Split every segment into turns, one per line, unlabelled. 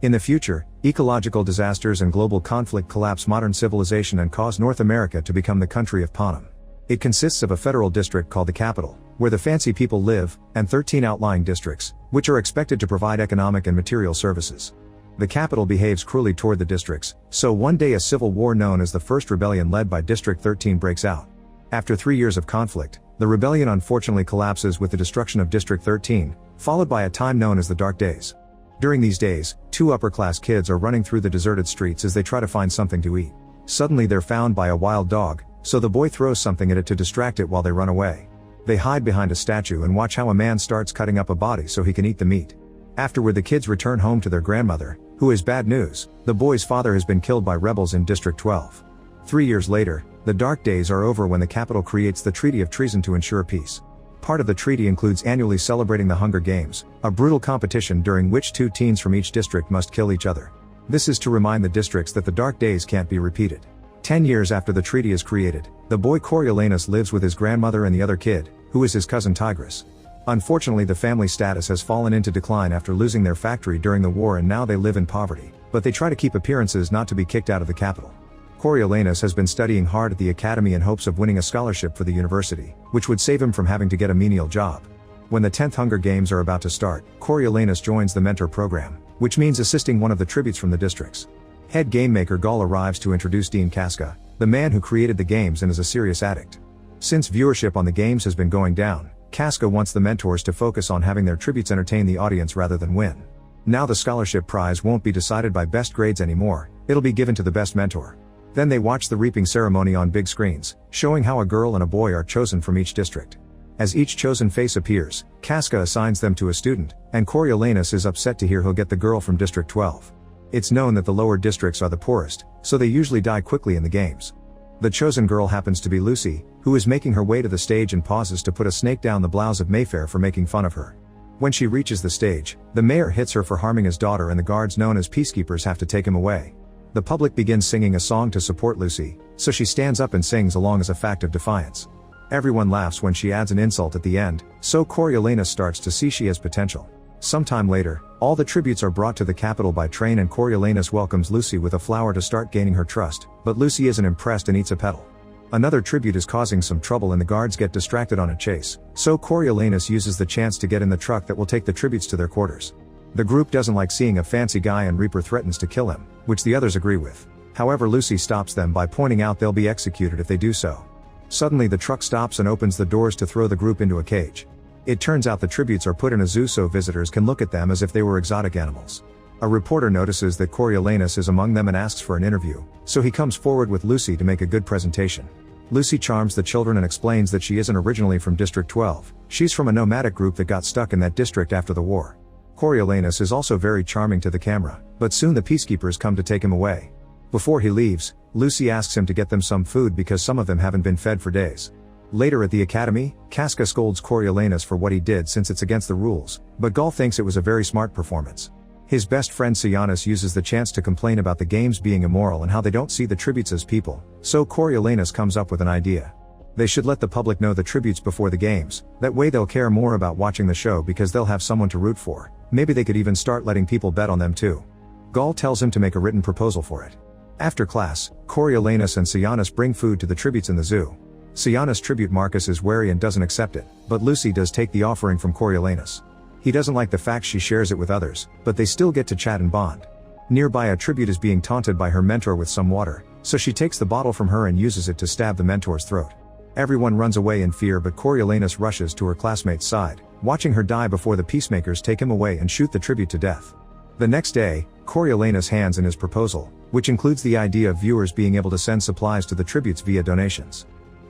In the future, ecological disasters and global conflict collapse modern civilization and cause North America to become the country of Panem. It consists of a federal district called the capital, where the fancy people live, and 13 outlying districts, which are expected to provide economic and material services. The capital behaves cruelly toward the districts, so one day a civil war known as the First Rebellion led by District 13 breaks out. After 3 years of conflict, the rebellion unfortunately collapses with the destruction of District 13, followed by a time known as the Dark Days. During these days, 2 upper-class kids are running through the deserted streets as they try to find something to eat. Suddenly they're found by a wild dog, so the boy throws something at it to distract it while they run away. They hide behind a statue and watch how a man starts cutting up a body so he can eat the meat. Afterward the kids return home to their grandmother, who is bad news: the boy's father has been killed by rebels in District 12. 3 years later, the Dark Days are over when the capital creates the Treaty of Treason to ensure peace. Part of the treaty includes annually celebrating the Hunger Games, a brutal competition during which 2 teens from each district must kill each other. This is to remind the districts that the Dark Days can't be repeated. 10 years after the treaty is created, the boy Coriolanus lives with his grandmother and the other kid, who is his cousin Tigris. Unfortunately, the family status has fallen into decline after losing their factory during the war, and now they live in poverty, but they try to keep appearances not to be kicked out of the capital. Coriolanus has been studying hard at the academy in hopes of winning a scholarship for the university, which would save him from having to get a menial job. When the 10th Hunger Games are about to start, Coriolanus joins the mentor program, which means assisting one of the tributes from the districts. Head game maker Gall arrives to introduce Dean Casca, the man who created the games and is a serious addict. Since viewership on the games has been going down, Casca wants the mentors to focus on having their tributes entertain the audience rather than win. Now the scholarship prize won't be decided by best grades anymore, it'll be given to the best mentor. Then they watch the reaping ceremony on big screens, showing how a girl and a boy are chosen from each district. As each chosen face appears, Casca assigns them to a student, and Coriolanus is upset to hear he'll get the girl from District 12. It's known that the lower districts are the poorest, so they usually die quickly in the games. The chosen girl happens to be Lucy, who is making her way to the stage and pauses to put a snake down the blouse of Mayfair for making fun of her. When she reaches the stage, the mayor hits her for harming his daughter and the guards known as peacekeepers have to take him away. The public begins singing a song to support Lucy, so she stands up and sings along as a fact of defiance. Everyone laughs when she adds an insult at the end, so Coriolanus starts to see she has potential. Sometime later, all the tributes are brought to the capital by train and Coriolanus welcomes Lucy with a flower to start gaining her trust, but Lucy isn't impressed and eats a petal. Another tribute is causing some trouble and the guards get distracted on a chase, so Coriolanus uses the chance to get in the truck that will take the tributes to their quarters. The group doesn't like seeing a fancy guy and Reaper threatens to kill him, which the others agree with. However, Lucy stops them by pointing out they'll be executed if they do so. Suddenly the truck stops and opens the doors to throw the group into a cage. It turns out the tributes are put in a zoo so visitors can look at them as if they were exotic animals. A reporter notices that Coriolanus is among them and asks for an interview, so he comes forward with Lucy to make a good presentation. Lucy charms the children and explains that she isn't originally from District 12, she's from a nomadic group that got stuck in that district after the war. Coriolanus is also very charming to the camera, but soon the peacekeepers come to take him away. Before he leaves, Lucy asks him to get them some food because some of them haven't been fed for days. Later at the academy, Casca scolds Coriolanus for what he did since it's against the rules, but Gall thinks it was a very smart performance. His best friend Sianus uses the chance to complain about the games being immoral and how they don't see the tributes as people, so Coriolanus comes up with an idea. They should let the public know the tributes before the games, that way they'll care more about watching the show because they'll have someone to root for. Maybe they could even start letting people bet on them too. Gall tells him to make a written proposal for it. After class, Coriolanus and Sianus bring food to the tributes in the zoo. Sianus' tribute Marcus is wary and doesn't accept it, but Lucy does take the offering from Coriolanus. He doesn't like the fact she shares it with others, but they still get to chat and bond. Nearby, a tribute is being taunted by her mentor with some water, so she takes the bottle from her and uses it to stab the mentor's throat. Everyone runs away in fear, but Coriolanus rushes to her classmate's side, watching her die before the peacemakers take him away and shoot the tribute to death. The next day, Coriolanus hands in his proposal, which includes the idea of viewers being able to send supplies to the tributes via donations.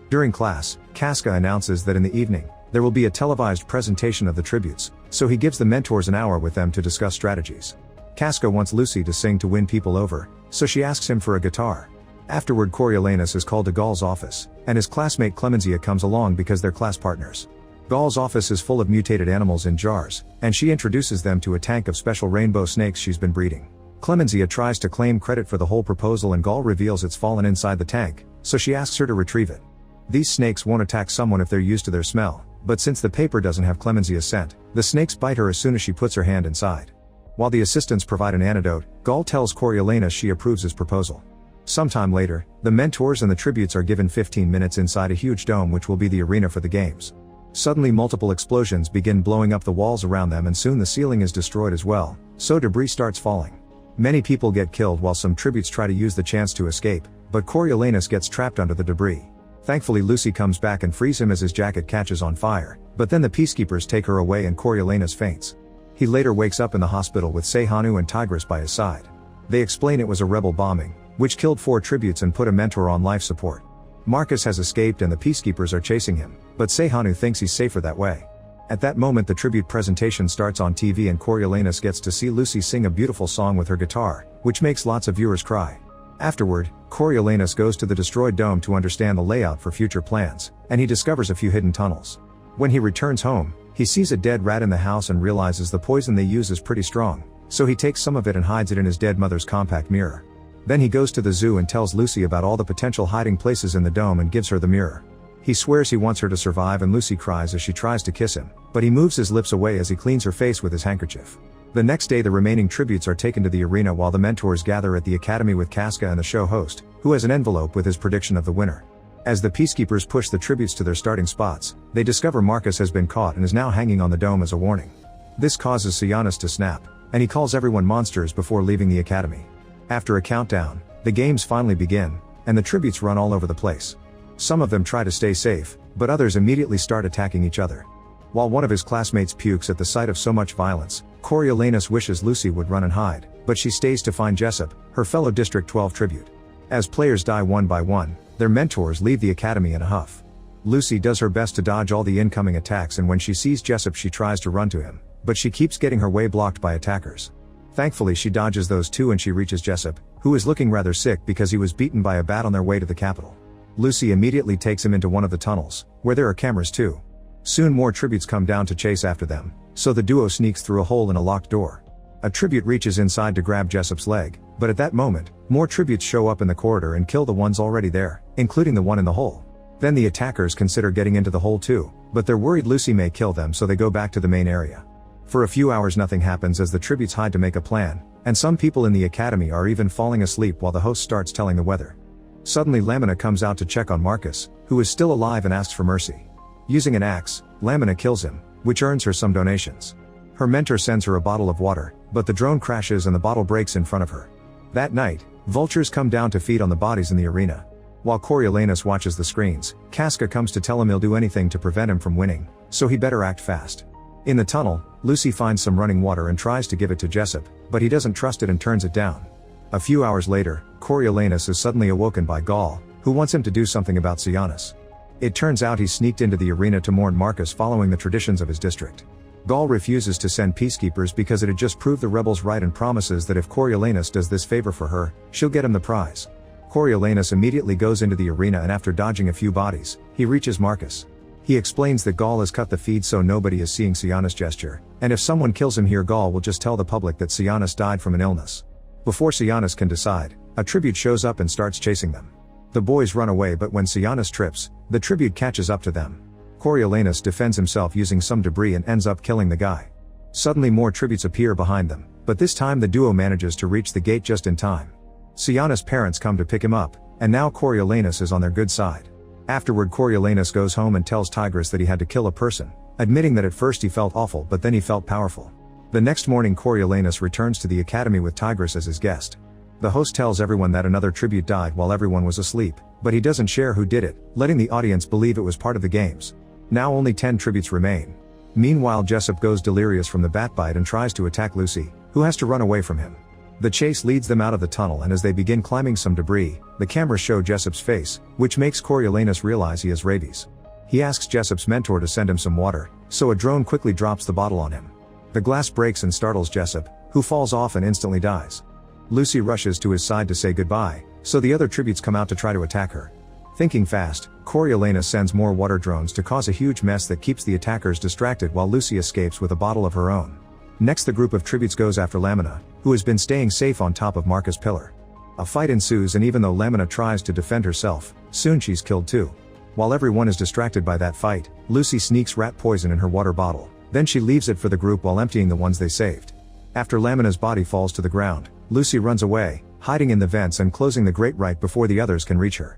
During class, Casca announces that in the evening, there will be a televised presentation of the tributes, so he gives the mentors an hour with them to discuss strategies. Casca wants Lucy to sing to win people over, so she asks him for a guitar. Afterward, Coriolanus is called to Gall's office, and his classmate Clemencia comes along because they're class partners. Gall's office is full of mutated animals in jars, and she introduces them to a tank of special rainbow snakes she's been breeding. Clemencia tries to claim credit for the whole proposal and Gall reveals it's fallen inside the tank, so she asks her to retrieve it. These snakes won't attack someone if they're used to their smell, but since the paper doesn't have Clemencia's scent, the snakes bite her as soon as she puts her hand inside. While the assistants provide an antidote, Gaul tells Coriolanus she approves his proposal. Sometime later, the mentors and the tributes are given 15 minutes inside a huge dome which will be the arena for the games. Suddenly multiple explosions begin blowing up the walls around them, and soon the ceiling is destroyed as well, so debris starts falling. Many people get killed while some tributes try to use the chance to escape, but Coriolanus gets trapped under the debris. Thankfully Lucy comes back and frees him as his jacket catches on fire, but then the peacekeepers take her away and Coriolanus faints. He later wakes up in the hospital with Sehanu and Tigris by his side. They explain it was a rebel bombing, which killed 4 tributes and put a mentor on life support. Marcus has escaped and the peacekeepers are chasing him, but Sehanu thinks he's safer that way. At that moment the tribute presentation starts on TV and Coriolanus gets to see Lucy sing a beautiful song with her guitar, which makes lots of viewers cry. Afterward, Coriolanus goes to the destroyed dome to understand the layout for future plans, and he discovers a few hidden tunnels. When he returns home, he sees a dead rat in the house and realizes the poison they use is pretty strong, so he takes some of it and hides it in his dead mother's compact mirror. Then he goes to the zoo and tells Lucy about all the potential hiding places in the dome and gives her the mirror. He swears he wants her to survive and Lucy cries as she tries to kiss him, but he moves his lips away as he cleans her face with his handkerchief. The next day the remaining tributes are taken to the arena while the mentors gather at the academy with Casca and the show host, who has an envelope with his prediction of the winner. As the peacekeepers push the tributes to their starting spots, they discover Marcus has been caught and is now hanging on the dome as a warning. This causes Sionis to snap, and he calls everyone monsters before leaving the academy. After a countdown, the games finally begin, and the tributes run all over the place. Some of them try to stay safe, but others immediately start attacking each other. While one of his classmates pukes at the sight of so much violence, Coriolanus wishes Lucy would run and hide, but she stays to find Jessup, her fellow District 12 tribute. As players die one by one, their mentors leave the academy in a huff. Lucy does her best to dodge all the incoming attacks, and when she sees Jessup she tries to run to him, but she keeps getting her way blocked by attackers. Thankfully she dodges those too and she reaches Jessup, who is looking rather sick because he was beaten by a bat on their way to the capital. Lucy immediately takes him into one of the tunnels, where there are cameras too. Soon more tributes come down to chase after them, so the duo sneaks through a hole in a locked door. A tribute reaches inside to grab Jessup's leg, but at that moment, more tributes show up in the corridor and kill the ones already there, including the one in the hole. Then the attackers consider getting into the hole too, but they're worried Lucy may kill them, so they go back to the main area. For a few hours nothing happens as the tributes hide to make a plan, and some people in the academy are even falling asleep while the host starts telling the weather. Suddenly Lamina comes out to check on Marcus, who is still alive, and asks for mercy. Using an axe, Lamina kills him, which earns her some donations. Her mentor sends her a bottle of water, but the drone crashes and the bottle breaks in front of her. That night, vultures come down to feed on the bodies in the arena. While Coriolanus watches the screens, Casca comes to tell him he'll do anything to prevent him from winning, so he better act fast. In the tunnel, Lucy finds some running water and tries to give it to Jessup, but he doesn't trust it and turns it down. A few hours later, Coriolanus is suddenly awoken by Gaul, who wants him to do something about Sionis. It turns out he sneaked into the arena to mourn Marcus following the traditions of his district. Gaul refuses to send peacekeepers because it had just proved the rebels right and promises that if Coriolanus does this favor for her, she'll get him the prize. Coriolanus immediately goes into the arena and after dodging a few bodies, he reaches Marcus. He explains that Gaul has cut the feed so nobody is seeing Sionis' gesture, and if someone kills him here Gaul will just tell the public that Sionis died from an illness. Before Sionis can decide, a tribute shows up and starts chasing them. The boys run away, but when Sionis trips, the tribute catches up to them. Coriolanus defends himself using some debris and ends up killing the guy. Suddenly more tributes appear behind them, but this time the duo manages to reach the gate just in time. Sionis' parents come to pick him up, and now Coriolanus is on their good side. Afterward Coriolanus goes home and tells Tigris that he had to kill a person, admitting that at first he felt awful but then he felt powerful. The next morning Coriolanus returns to the academy with Tigris as his guest. The host tells everyone that another tribute died while everyone was asleep, but he doesn't share who did it, letting the audience believe it was part of the games. Now only 10 tributes remain. Meanwhile Jessup goes delirious from the bat bite and tries to attack Lucy, who has to run away from him. The chase leads them out of the tunnel, and as they begin climbing some debris, the cameras show Jessup's face, which makes Coriolanus realize he has rabies. He asks Jessup's mentor to send him some water, so a drone quickly drops the bottle on him. The glass breaks and startles Jessup, who falls off and instantly dies. Lucy rushes to his side to say goodbye, so the other tributes come out to try to attack her. Thinking fast, Coriolanus sends more water drones to cause a huge mess that keeps the attackers distracted while Lucy escapes with a bottle of her own. Next the group of tributes goes after Lamina, who has been staying safe on top of Marcus' pillar. A fight ensues, and even though Lamina tries to defend herself, soon she's killed too. While everyone is distracted by that fight, Lucy sneaks rat poison in her water bottle, then she leaves it for the group while emptying the ones they saved. After Lamina's body falls to the ground, Lucy runs away, hiding in the vents and closing the grate right before the others can reach her.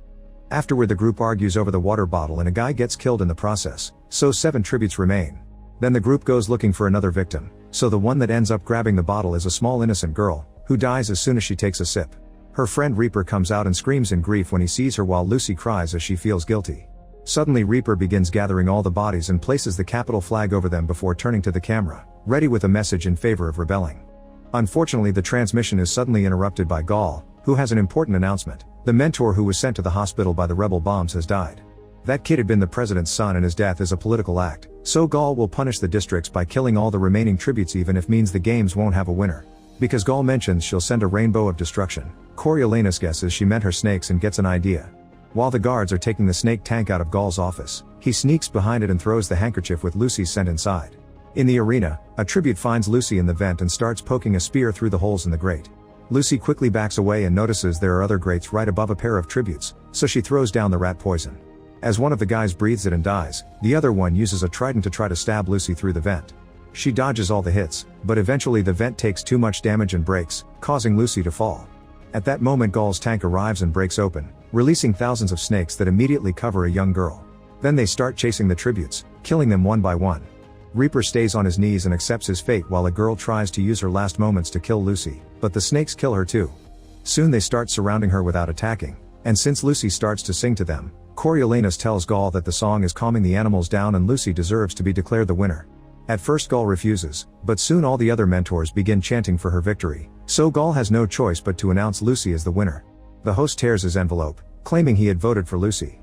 Afterward, the group argues over the water bottle and a guy gets killed in the process, so 7 tributes remain. Then the group goes looking for another victim, so the one that ends up grabbing the bottle is a small innocent girl, who dies as soon as she takes a sip. Her friend Reaper comes out and screams in grief when he sees her, while Lucy cries as she feels guilty. Suddenly Reaper begins gathering all the bodies and places the Capitol flag over them before turning to the camera, ready with a message in favor of rebelling. Unfortunately, the transmission is suddenly interrupted by Gaul, who has an important announcement. The mentor who was sent to the hospital by the rebel bombs has died. That kid had been the president's son and his death is a political act, so Gaul will punish the districts by killing all the remaining tributes, even if means the games won't have a winner. Because Gaul mentions she'll send a rainbow of destruction, Coriolanus guesses she meant her snakes and gets an idea. While the guards are taking the snake tank out of Gaul's office, he sneaks behind it and throws the handkerchief with Lucy's scent inside. In the arena, a tribute finds Lucy in the vent and starts poking a spear through the holes in the grate. Lucy quickly backs away and notices there are other grates right above a pair of tributes, so she throws down the rat poison. As one of the guys breathes it and dies, the other one uses a trident to try to stab Lucy through the vent. She dodges all the hits, but eventually the vent takes too much damage and breaks, causing Lucy to fall. At that moment, Gaul's tank arrives and breaks open, releasing thousands of snakes that immediately cover a young girl. Then they start chasing the tributes, killing them one by one. Reaper stays on his knees and accepts his fate while a girl tries to use her last moments to kill Lucy, but the snakes kill her too. Soon they start surrounding her without attacking, and since Lucy starts to sing to them, Coriolanus tells Gaul that the song is calming the animals down and Lucy deserves to be declared the winner. At first Gaul refuses, but soon all the other mentors begin chanting for her victory, so Gaul has no choice but to announce Lucy as the winner. The host tears his envelope, claiming he had voted for Lucy.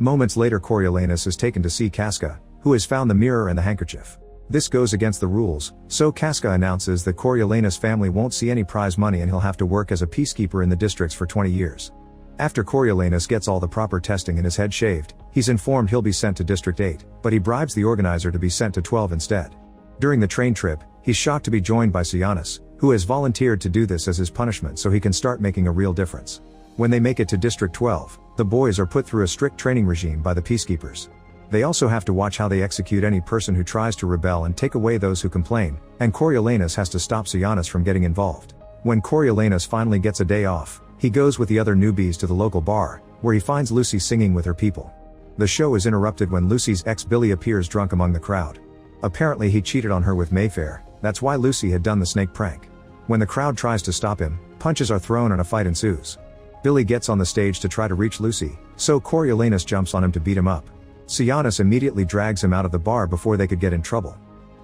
Moments later, Coriolanus is taken to see Casca, who has found the mirror and the handkerchief. This goes against the rules, so Casca announces that Coriolanus' family won't see any prize money and he'll have to work as a peacekeeper in the districts for 20 years. After Coriolanus gets all the proper testing and his head shaved, he's informed he'll be sent to District 8, but he bribes the organizer to be sent to 12 instead. During the train trip, he's shocked to be joined by Sianis, who has volunteered to do this as his punishment so he can start making a real difference. When they make it to District 12, the boys are put through a strict training regime by the peacekeepers. They also have to watch how they execute any person who tries to rebel and take away those who complain, and Coriolanus has to stop Sianis from getting involved. When Coriolanus finally gets a day off, he goes with the other newbies to the local bar, where he finds Lucy singing with her people. The show is interrupted when Lucy's ex Billy appears drunk among the crowd. Apparently he cheated on her with Mayfair, that's why Lucy had done the snake prank. When the crowd tries to stop him, punches are thrown and a fight ensues. Billy gets on the stage to try to reach Lucy, so Coriolanus jumps on him to beat him up. Sianis immediately drags him out of the bar before they could get in trouble.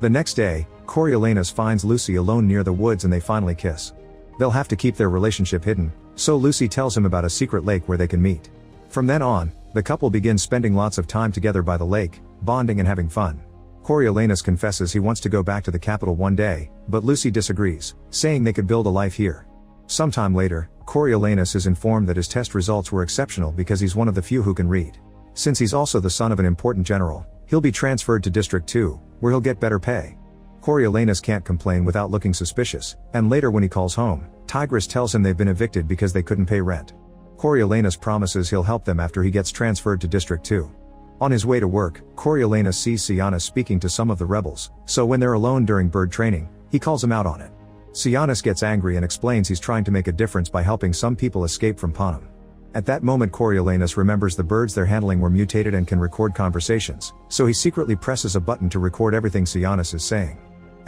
The next day, Coriolanus finds Lucy alone near the woods and they finally kiss. They'll have to keep their relationship hidden, so Lucy tells him about a secret lake where they can meet. From then on, the couple begins spending lots of time together by the lake, bonding and having fun. Coriolanus confesses he wants to go back to the capital one day, but Lucy disagrees, saying they could build a life here. Sometime later, Coriolanus is informed that his test results were exceptional because he's one of the few who can read. Since he's also the son of an important general, he'll be transferred to District 2, where he'll get better pay. Coriolanus can't complain without looking suspicious, and later when he calls home, Tigris tells him they've been evicted because they couldn't pay rent. Coriolanus promises he'll help them after he gets transferred to District 2. On his way to work, Coriolanus sees Sianis speaking to some of the rebels, so when they're alone during bird training, he calls him out on it. Sianis gets angry and explains he's trying to make a difference by helping some people escape from Panem. At that moment, Coriolanus remembers the birds they're handling were mutated and can record conversations, so he secretly presses a button to record everything Sianis is saying.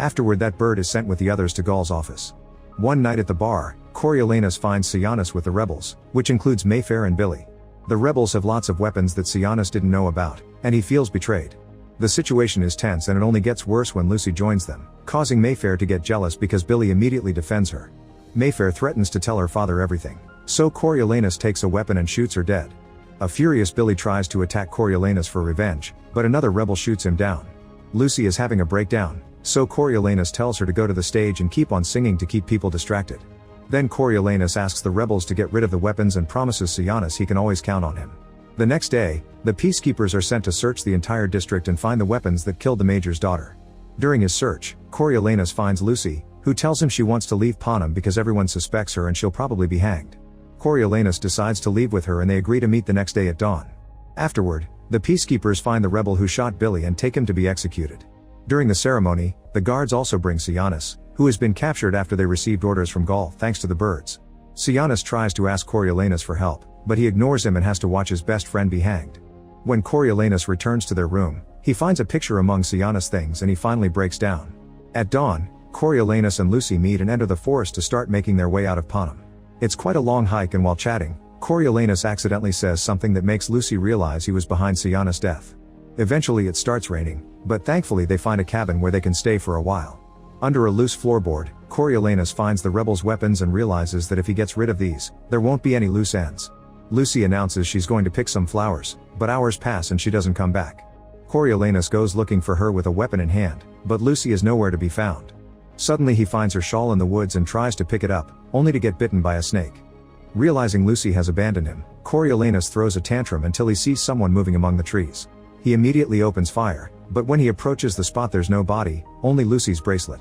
Afterward, that bird is sent with the others to Gaul's office. One night at the bar, Coriolanus finds Sianis with the rebels, which includes Mayfair and Billy. The rebels have lots of weapons that Sianis didn't know about, and he feels betrayed. The situation is tense and it only gets worse when Lucy joins them, causing Mayfair to get jealous because Billy immediately defends her. Mayfair threatens to tell her father everything, so Coriolanus takes a weapon and shoots her dead. A furious Billy tries to attack Coriolanus for revenge, but another rebel shoots him down. Lucy is having a breakdown, so Coriolanus tells her to go to the stage and keep on singing to keep people distracted. Then Coriolanus asks the rebels to get rid of the weapons and promises Sianis he can always count on him. The next day, the peacekeepers are sent to search the entire district and find the weapons that killed the major's daughter. During his search, Coriolanus finds Lucy, who tells him she wants to leave Panem because everyone suspects her and she'll probably be hanged. Coriolanus decides to leave with her and they agree to meet the next day at dawn. Afterward, the peacekeepers find the rebel who shot Billy and take him to be executed. During the ceremony, the guards also bring Sianis, who has been captured after they received orders from Gaul thanks to the birds. Sionis tries to ask Coriolanus for help, but he ignores him and has to watch his best friend be hanged. When Coriolanus returns to their room, he finds a picture among Sionis' things and he finally breaks down. At dawn, Coriolanus and Lucy meet and enter the forest to start making their way out of Panem. It's quite a long hike, and while chatting, Coriolanus accidentally says something that makes Lucy realize he was behind Sionis' death. Eventually it starts raining, but thankfully they find a cabin where they can stay for a while. Under a loose floorboard, Coriolanus finds the rebels' weapons and realizes that if he gets rid of these, there won't be any loose ends. Lucy announces she's going to pick some flowers, but hours pass and she doesn't come back. Coriolanus goes looking for her with a weapon in hand, but Lucy is nowhere to be found. Suddenly he finds her shawl in the woods and tries to pick it up, only to get bitten by a snake. Realizing Lucy has abandoned him, Coriolanus throws a tantrum until he sees someone moving among the trees. He immediately opens fire, but when he approaches the spot there's no body, only Lucy's bracelet.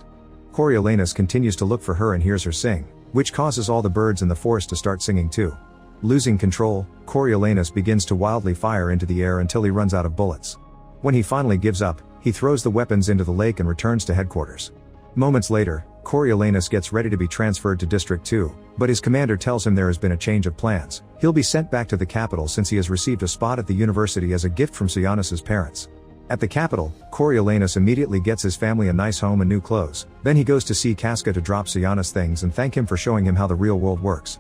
Coriolanus continues to look for her and hears her sing, which causes all the birds in the forest to start singing too. Losing control, Coriolanus begins to wildly fire into the air until he runs out of bullets. When he finally gives up, he throws the weapons into the lake and returns to headquarters. Moments later, Coriolanus gets ready to be transferred to District 2, but his commander tells him there has been a change of plans. He'll be sent back to the capital since he has received a spot at the university as a gift from Sionis' parents. At the capital, Coriolanus immediately gets his family a nice home and new clothes. Then he goes to see Casca to drop Sionis' things and thank him for showing him how the real world works.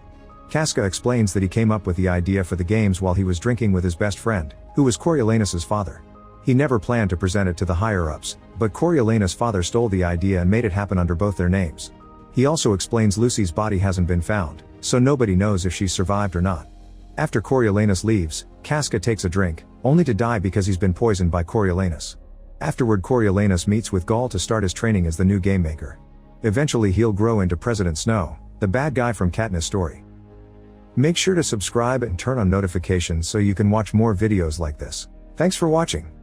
Casca explains that he came up with the idea for the games while he was drinking with his best friend, who was Coriolanus' father. He never planned to present it to the higher-ups, but Coriolanus' father stole the idea and made it happen under both their names. He also explains Lucy's body hasn't been found, so nobody knows if she's survived or not. After Coriolanus leaves, Casca takes a drink, only to die because he's been poisoned by Coriolanus. Afterward, Coriolanus meets with Gaul to start his training as the new game maker. Eventually he'll grow into President Snow, the bad guy from Katniss' story. Make sure to subscribe and turn on notifications so you can watch more videos like this. Thanks for watching.